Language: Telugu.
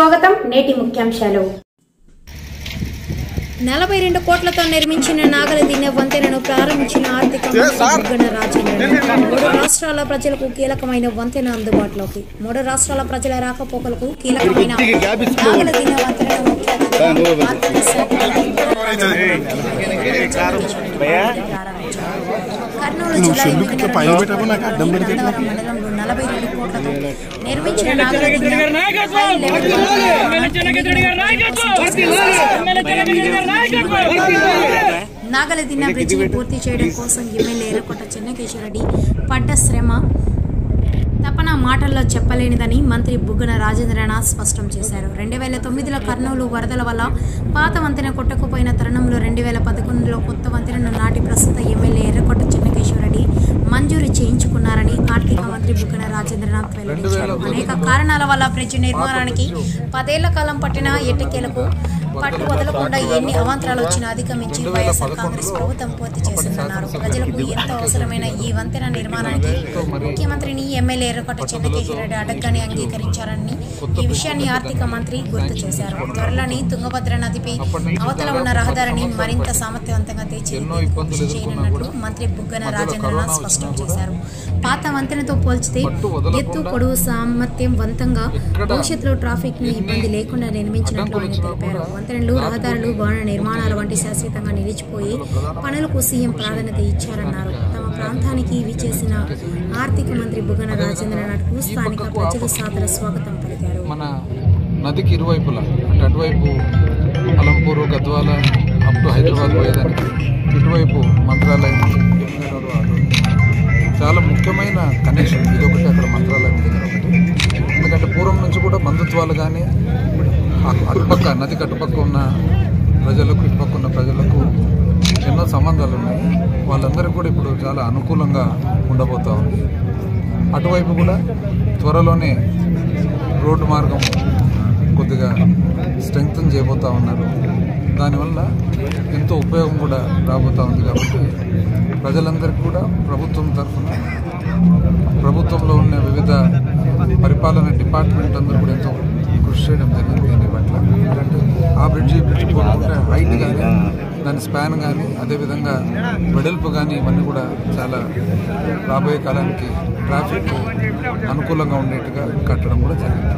స్వాగతం. నేటి ముఖ్యాంశాలు. 42 కోట్లతో నిర్మించిన నాగలదిన్న వంతెనను ప్రారంభించిన ఆర్థిక మంత్రి బుగ్గన రాజేంద్రన్. 3 రాష్ట్రాల ప్రజలకు కీలకమైన వంతెన అందుబాటులోకి. 3 రాష్ట్రాల ప్రజల రాకపోకలకు కీలకమైన నాగలదిన్న వంతెనను ముఖ్య అతిథిగా ఆర్థిక శాఖ కర్నూలు జిల్లా మండలంలో 42 కోట్లతో నిర్మించిన నాగలదిన్న బ్రిడ్జిని పూర్తి చేయడం కోసం ఎమ్మెల్యే ఎర్రకోట చెన్నకేశ్వరరెడ్డి పడ్డ శ్రమ తపన మాటల్లో చెప్పలేనిదని మంత్రి బుగ్గన రాజేంద్రనాథ్ స్పష్టం చేశారు. 2009లో కర్నూలు వరదల వల్ల పాత వంతెన కొట్టకపోయిన తరుణంలో 2011లో కొత్త వంతెనను నాటి ప్రస్తుత ఎమ్మెల్యే ఎర్రకోట చెన్నకేశ్వరరెడ్డి మంజూరు చేయించుకున్నారని ఆర్థిక మంత్రి బుగ్గన రాజేంద్రనాథ్ వెల్లడించారు. అనేక కారణాల వల్ల బ్రిడ్జి నిర్మాణానికి 10 ఏళ్ల కాలం పట్టిన ఎట్టకేలకు పట్టు వదలకుండా ఎన్ని అవాంతరాలు వచ్చినా అధిగమించి వైఎస్ఆర్ కాంగ్రెస్ ప్రభుత్వం పూర్తి చేసిందన్నారు. ప్రజలకు ఎంతో అవసరమైన ఈ వంతెన నిర్మాణానికి ముఖ్యమంత్రిని ఎమ్మెల్యే ఎర్రకోట చెన్నకేశ్వరరెడ్డి అడగ్గానే అంగీకరించారని ఈ విషయాన్ని ఆర్థిక మంత్రి గుర్తు చేశారు. త్వరలోని తుంగభద్ర నదిపై అవతల ఉన్న రహదారిని మరింత సామర్థ్యవంతంగా తీర్చిదిద్దేందుకు కృషి చేయనున్నట్లు మంత్రి బుగ్గన రాజేంద్రనాథ్ స్పష్టం చేశారు. పాత వంతెనతో పోల్చితే ఎత్తు పొడవు సామర్థ్యవంతంగా భవిష్యత్తులో ట్రాఫిక్ ను ఇబ్బంది లేకుండా నిర్మించినట్లు ఆయన తెలిపారు. వంతెనలు, రహదారులు, భవన నిర్మాణాల వంటి శాశ్వతంగా నిలిచిపోయి పనులకు సీఎం ప్రాధాన్యత ఇచ్చారన్నారు. తమ ప్రాంతానికి విచ్చేసిన ఆర్థిక మంత్రి బుగ్గన రాజేంద్రనాథ్కు స్థానిక ప్రజలు సాదర స్వాగతం పలికారు. మన నదికి ఇరువైపులా అంటే అటువైపు అలంపూరు, గద్వాల అప్ టు హైదరాబాద్ పోయేదానికి ఇటువైపు మంత్రాలయం చాలా ముఖ్యమైన కనెక్షన్. ఇదొకటి అక్కడ మంత్రాలయం దగ్గర ఒకటి. ఎందుకంటే పూర్వం నుంచి కూడా బంధుత్వాలు కానీ అటుపక్క నదికి అటుపక్క ఉన్న ప్రజలకు ఇటుపక్క ఉన్న ప్రజలకు ఎన్నో సంబంధాలు ఉన్నాయి. వాళ్ళందరికీ కూడా ఇప్పుడు చాలా అనుకూలంగా ఉండబోతూ ఉంది. అటువైపు కూడా త్వరలోనే రోడ్డు మార్గం కొద్దిగా స్ట్రెంగ్తన్ చేయబోతూ ఉన్నారు. దానివల్ల ఎంతో ఉపయోగం కూడా రాబోతూ ఉంది. కాబట్టి ప్రజలందరికీ కూడా ప్రభుత్వం తరఫున ప్రభుత్వంలో ఉన్న వివిధ పరిపాలన డిపార్ట్మెంట్ అందరూ కూడా ఎంతో కృషి చేయడం జరిగింది దీని పట్ల. ఎందుకంటే ఆ బ్రిడ్జి పోతుంటే హైట్ కానీ దాని స్పాన్ కానీ అదేవిధంగా వెడల్పు కానీ ఇవన్నీ కూడా చాలా రాబోయే కాలానికి ట్రాఫిక్ అనుకూలంగా ఉండేట్టుగా కట్టడం కూడా జరిగింది.